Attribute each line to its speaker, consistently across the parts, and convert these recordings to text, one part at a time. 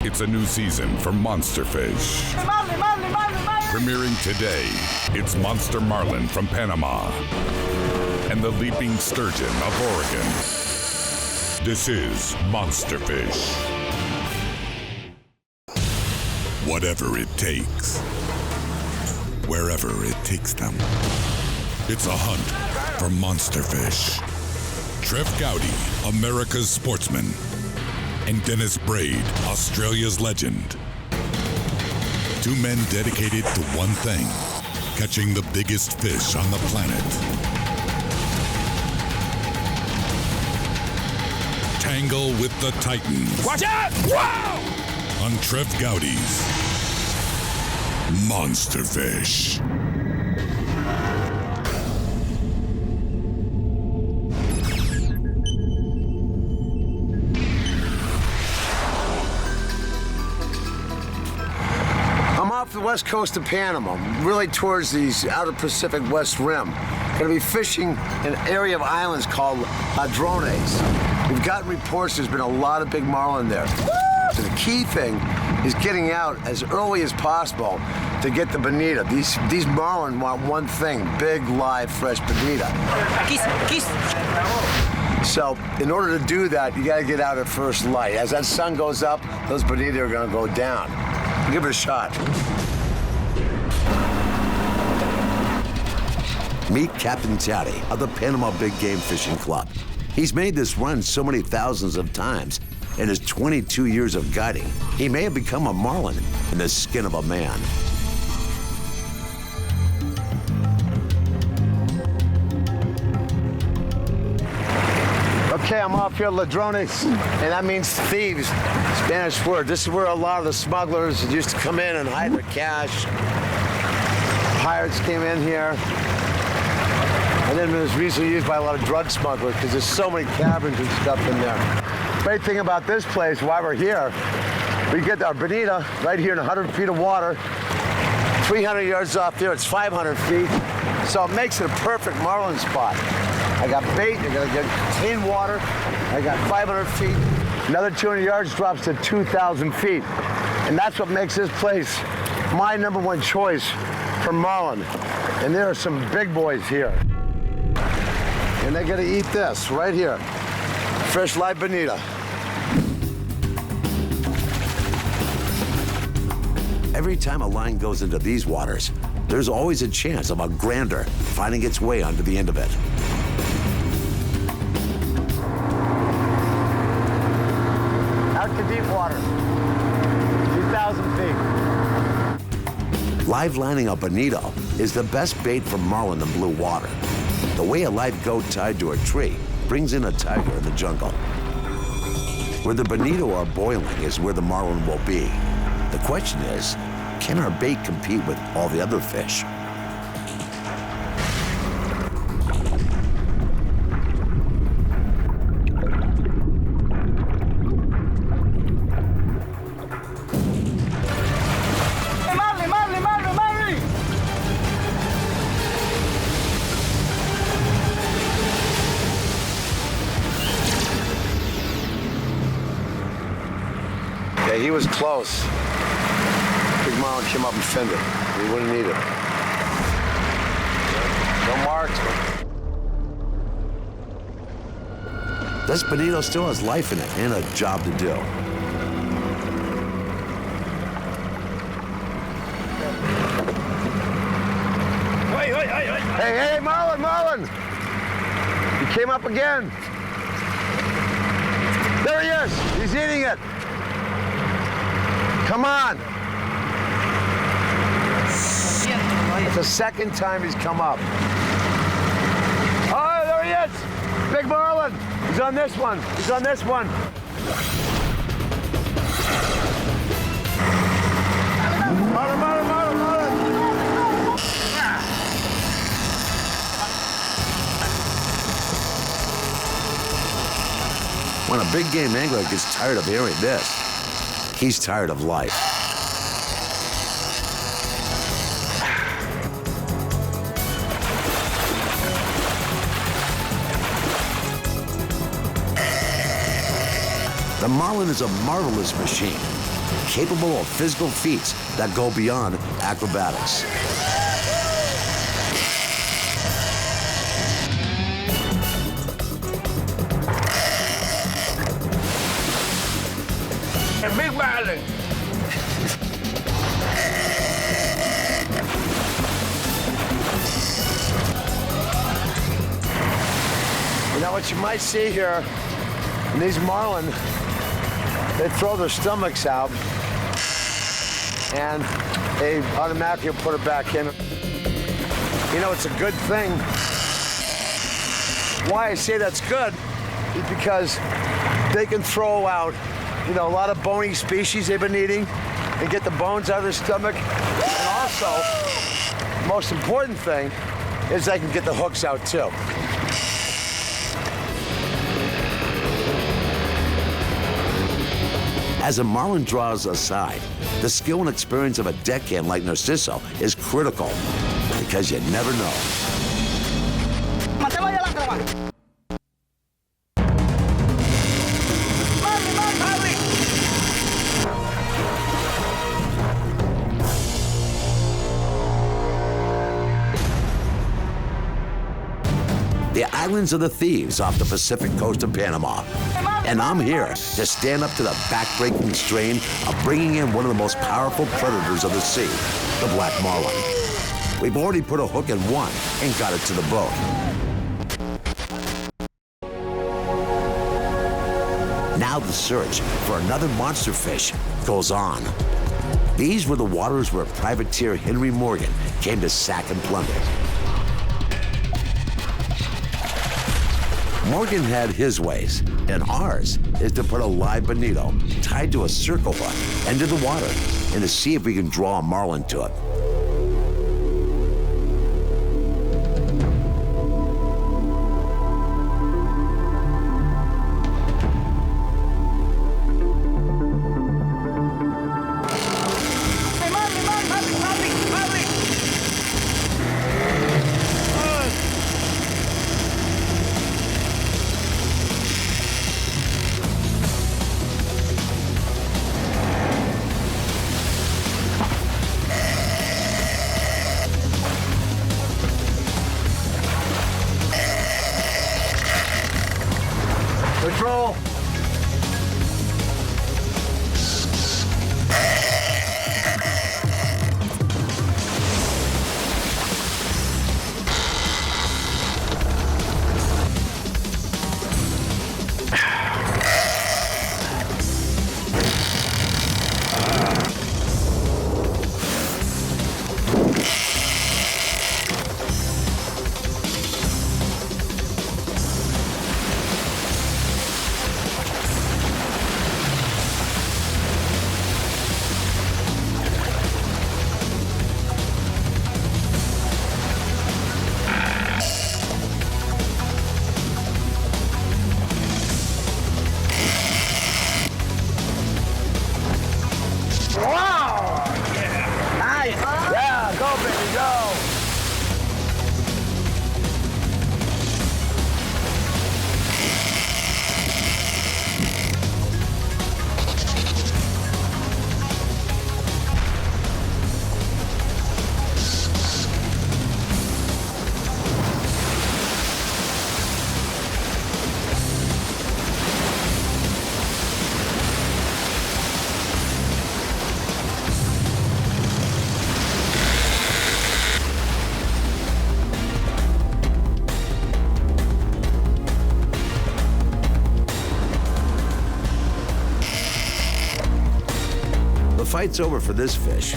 Speaker 1: It's a new season for monster fish.
Speaker 2: Marlin, Marlin, Marlin, Marlin.
Speaker 1: Premiering today, it's Monster Marlin from Panama and the leaping sturgeon of Oregon. This is Monster Fish. Whatever it takes, wherever it takes them, it's a hunt for monster fish. Trev Gowdy, America's sportsman, and Dennis Braid, Australia's legend. Two men dedicated to one thing, catching the biggest fish on the planet. Tangle with the Titans.
Speaker 2: Watch out! Wow!
Speaker 1: On Trev Gowdy's Monster Fish.
Speaker 3: I'm off the west coast of Panama, really towards the outer Pacific West Rim. Gonna be fishing an area of islands called Ladrones. We've gotten reports there's been a lot of big marlin there. So the key thing is getting out as early as possible to get the bonita. These marlin want one thing, big, live, fresh bonita. So in order to do that, you gotta get out at first light. As that sun goes up, those bonita are gonna go down. Give it a shot. Meet Captain Towdy of the Panama Big Game Fishing Club. He's made this run so many thousands of times. In his 22 years of guiding, he may have become a marlin in the skin of a man. Okay, I'm off here at Ladrones, and that means thieves, Spanish word. This is where a lot of the smugglers used to come in and hide their cash. Pirates came in here. And then it was recently used by a lot of drug smugglers because there's so many caverns and stuff in there. Great thing about this place, while we're here, we get our bonita right here in 100 feet of water. 300 yards off there, it's 500 feet. So it makes it a perfect marlin spot. I got bait, I got contained water, I got 500 feet. Another 200 yards drops to 2,000 feet. And that's what makes this place my number one choice for marlin. And there are some big boys here. And they're gonna eat this right here. Fresh live bonita. Every time a line goes into these waters, there's always a chance of a grander finding its way onto the end of it. Out to deep water, 2,000 feet. Live lining a bonito is the best bait for marlin in blue water. The way a live goat tied to a tree brings in a tiger in the jungle. Where the bonito are boiling is where the marlin will be. The question is, can our bait compete with all the other fish?
Speaker 2: Marlin, Marlin, Marlin, Marlin!
Speaker 3: Yeah, he was close. Big marlin came up and fended it. We wouldn't need it. No marks. This bonito still has life in it and a job to do. Hey, Marlin, Marlin! He came up again. There he is. He's eating it. Come on. It's the second time he's come up. Oh, there he is. Big marlin. He's on this one. He's on this one. Marlin, Marlin, Marlin, Marlin. When a big game angler gets tired of hearing this, he's tired of life. The marlin is a marvelous machine, capable of physical feats that go beyond acrobatics.
Speaker 2: And Big Marlin.
Speaker 3: You know what you might see here, in these marlin, they throw their stomachs out and they automatically put it back in. You know, it's a good thing. Why I say that's good is because they can throw out, you know, a lot of bony species they've been eating and get the bones out of their stomach. And also, the most important thing is they can get the hooks out too. As a marlin draws aside, the skill and experience of a deckhand like Narciso is critical because you never know. The islands of the thieves off the Pacific coast of Panama. And I'm here to stand up to the backbreaking strain of bringing in one of the most powerful predators of the sea, the black marlin. We've already put a hook in one and got it to the boat. Now the search for another monster fish goes on. These were the waters where privateer Henry Morgan came to sack and plunder. Morgan had his ways, and ours is to put a live bonito tied to a circle hook into the water and to see if we can draw a marlin to it. Patrol. The fight's over for this fish,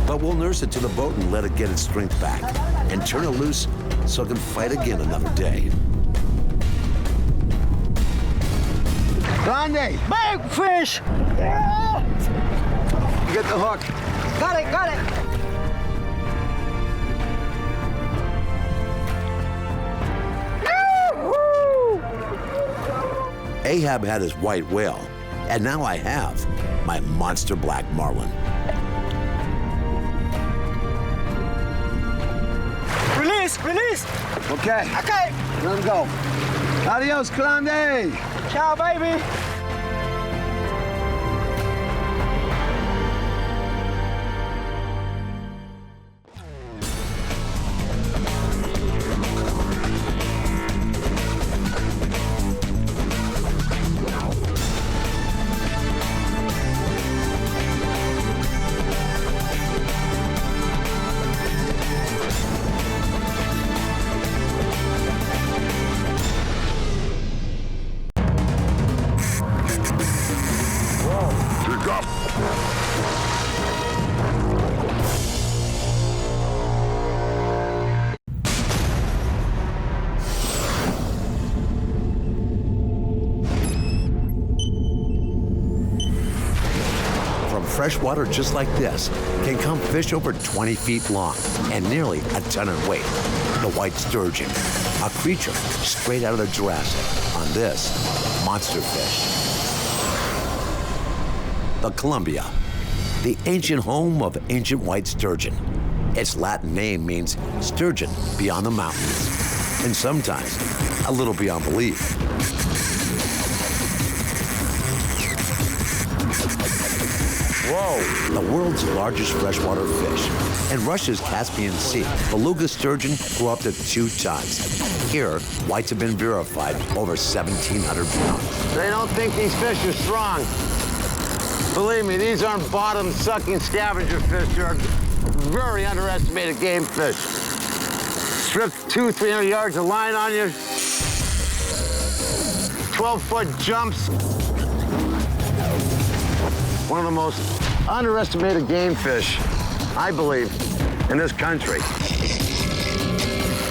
Speaker 3: but we'll nurse it to the boat and let it get its strength back and turn it loose so it can fight again another day. Grande!
Speaker 2: Big fish! Yeah.
Speaker 3: Get the hook.
Speaker 2: Got it, got it.
Speaker 3: Ahab had his white whale, and now I have my monster black marlin.
Speaker 2: Release, release.
Speaker 3: Okay,
Speaker 2: Okay.
Speaker 3: let him go. Adios, Grande!
Speaker 2: Ciao, baby.
Speaker 3: freshwater just like this can come fish over 20 feet long and nearly a ton in weight. The white sturgeon, a creature straight out of the Jurassic on this monster fish. The Columbia, the ancient home of ancient white sturgeon. Its Latin name means sturgeon beyond the mountains, and sometimes a little beyond belief. Whoa! The world's largest freshwater fish. In Russia's Caspian Sea, beluga sturgeon grew up to 2 tons. Here, whites have been verified over 1,700 pounds. They don't think these fish are strong. Believe me, these aren't bottom-sucking scavenger fish. They're very underestimated game fish. Strip 200-300 yards of line on you. 12-foot jumps. One of the most underestimated game fish, I believe, in this country.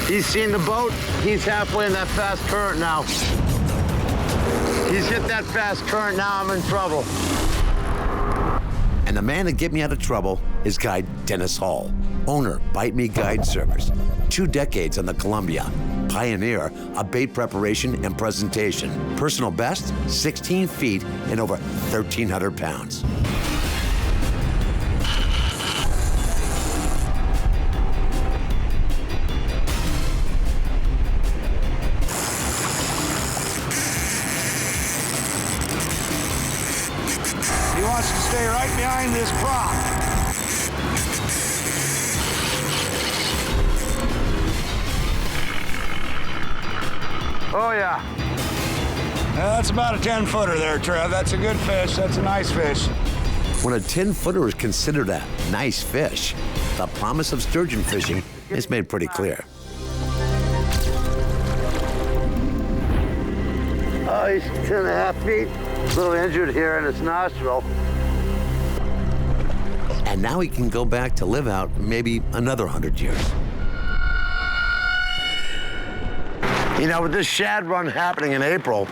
Speaker 3: He's seen the boat. He's halfway in that fast current now. He's hit that fast current. Now I'm in trouble. And the man that get me out of trouble is guide Dennis Hall, owner Bite Me Guide Service. 2 decades on the Columbia, pioneer of bait preparation and presentation. Personal best, 16 feet and over 1,300 pounds.
Speaker 4: He wants to stay right behind this prop.
Speaker 3: Oh, yeah.
Speaker 4: That's about a 10-footer there, Trev. That's a good fish. That's a nice fish.
Speaker 3: When a 10-footer is considered a nice fish, the promise of sturgeon fishing is made pretty clear. Oh, he's 10.5 feet. A little injured here in his nostril. And now he can go back to live out maybe another 100 years. You know, with this shad run happening in April,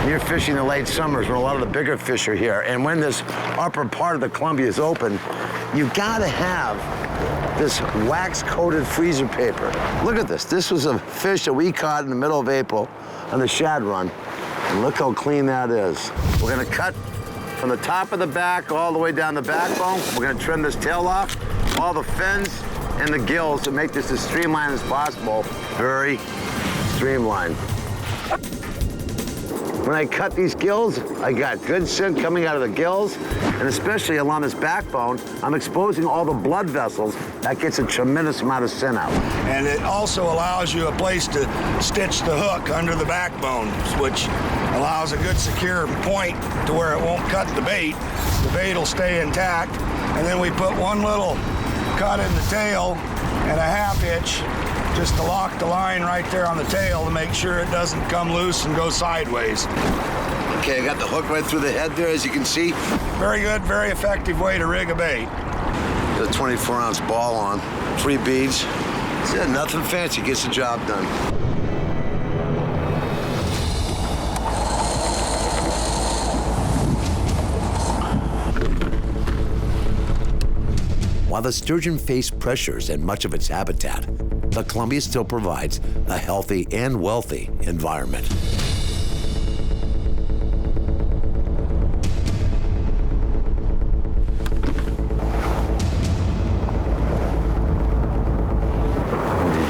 Speaker 3: you're fishing the late summers when a lot of the bigger fish are here. And when this upper part of the Columbia is open, you gotta have this wax-coated freezer paper. Look at this. This was a fish that we caught in the middle of April on the shad run. And look how clean that is. We're gonna cut from the top of the back all the way down the backbone. We're gonna trim this tail off, all the fins and the gills to make this as streamlined as possible. Very streamlined. When I cut these gills, I got good scent coming out of the gills, and especially along this backbone, I'm exposing all the blood vessels. That gets a tremendous amount of scent out.
Speaker 4: And it also allows you a place to stitch the hook under the backbone, which allows a good secure point to where it won't cut the bait. The bait will stay intact. And then we put one little cut in the tail and a half hitch just to lock the line right there on the tail to make sure it doesn't come loose and go sideways.
Speaker 3: Okay, I got the hook right through the head there, as you can see.
Speaker 4: Very good, very effective way to rig a bait.
Speaker 3: The 24-ounce ball on, 3 beads. That's it, nothing fancy, gets the job done. While the sturgeon face pressures in much of its habitat, the Columbia still provides a healthy and wealthy environment. He's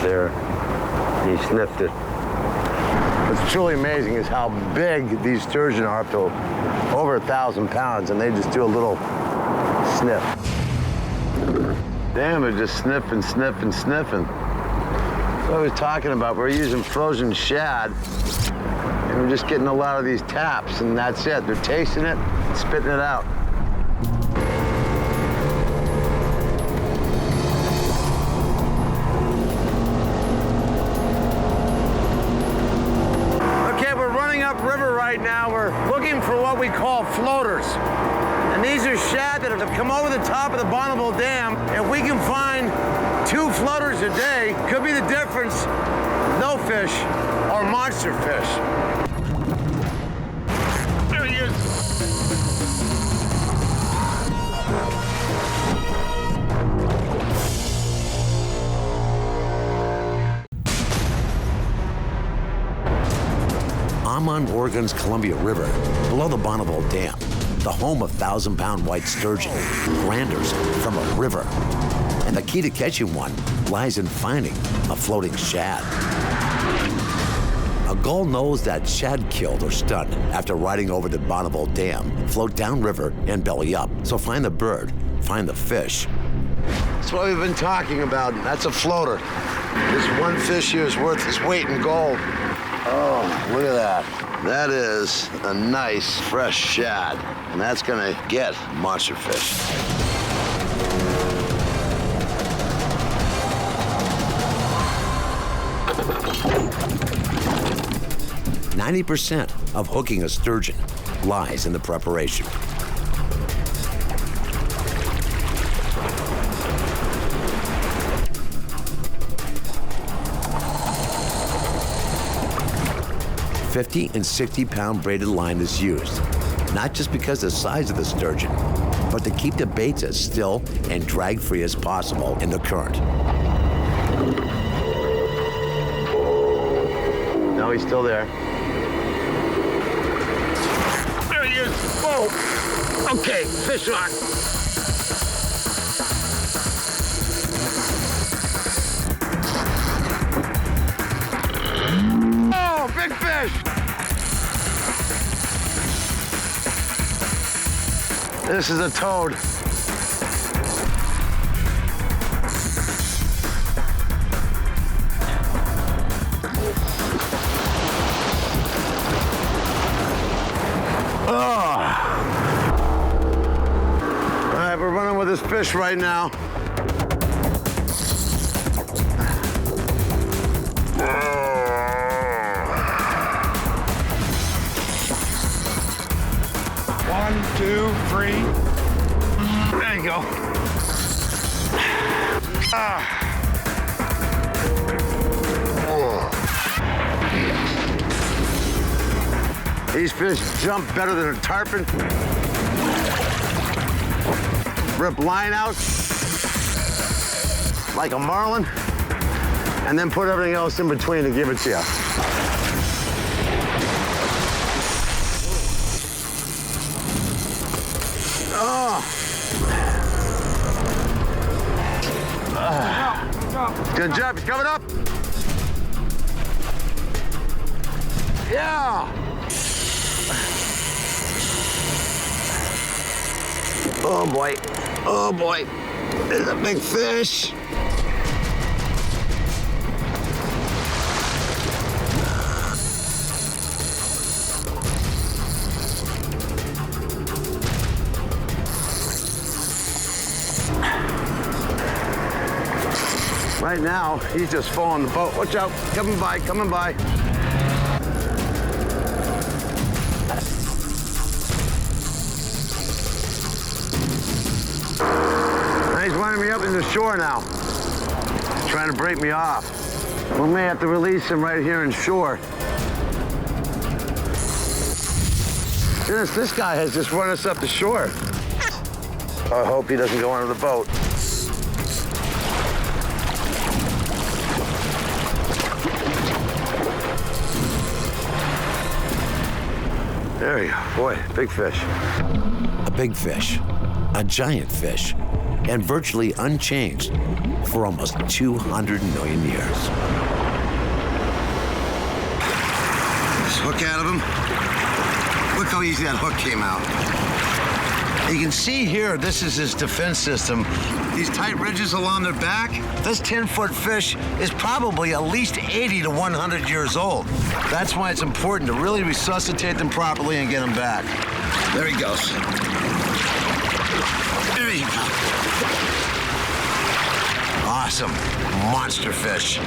Speaker 3: there. He sniffed it. What's truly amazing is how big these sturgeon are, up to over 1,000 pounds, and they just do a little sniff. Damn, they're just sniffing, sniffing, sniffing. That's what I was talking about. We're using frozen shad, and we're just getting a lot of these taps, and that's it. They're tasting it, spitting it out. Okay, we're running upriver right now. We're looking for what we call floaters. And these are shad that have come over the top of the Bonneville Dam. If we can find 2 floaters a day, could be the difference, no fish or monster fish. There he is. along Oregon's Columbia River, below the Bonneville Dam, the home of 1,000-pound white sturgeon, granders from a river. And the key to catching one lies in finding a floating shad. A gull knows that shad killed or stunned after riding over the Bonneville Dam, float downriver and belly up. So find the bird, find the fish. That's what we've been talking about. That's a floater. This one fish here is worth its weight in gold. Oh, look at that. That is a nice, fresh shad. And that's gonna get monster fish. "90% of hooking a sturgeon lies in the preparation." "50 and 60-pound braided line is used, not just because of the size of the sturgeon, but to keep the baits as still and drag-free as possible in the current. No, he's still there.
Speaker 2: There he is. Whoa. Okay, fish on.
Speaker 3: Oh, big fish! This is a toad. Oh. All right, we're running with this fish right now.
Speaker 4: One, two, three.
Speaker 2: There you go.
Speaker 3: These fish jump better than a tarpon. Rip line out like a marlin, and then put everything else in between to give it to you. Oh. Good job. You coming up? Yeah. Oh boy. Oh boy. There's a big fish. Right now, he's just following the boat. Watch out, coming by, coming by. He's running me up in the shore now. He's trying to break me off. We may have to release him right here in shore. Goodness, this guy has just run us up the shore. I hope he doesn't go under the boat. There you go. Boy, big fish. A big fish, a giant fish, and virtually unchanged for almost 200 million years. Just hook out of him. Look how easy that hook came out. You can see here, this is his defense system. These tight ridges along their back, this 10-foot fish is probably at least 80 to 100 years old. That's why it's important to really resuscitate them properly and get them back. There he goes. There you go. Awesome monster fish.